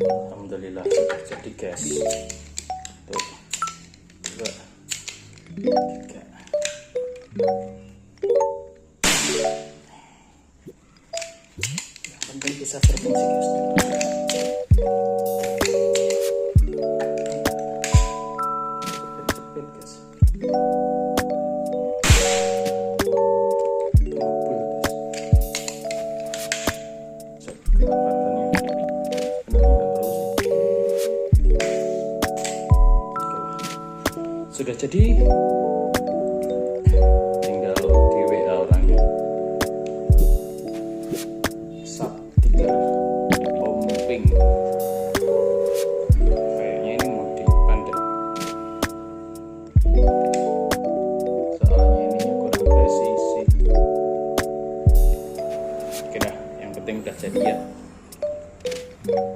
Alhamdulillah sudah jadi guys. Tuh, 2, 3. Yang penting bisa berfungsi guys. Cepet guys. Sudah jadi, tinggal di WA orangnya. Sub 3 Pomping. Kayaknya ini mau dipandai, soalnya ininya kurang presisi. Oke dah, yang penting udah jadi ya.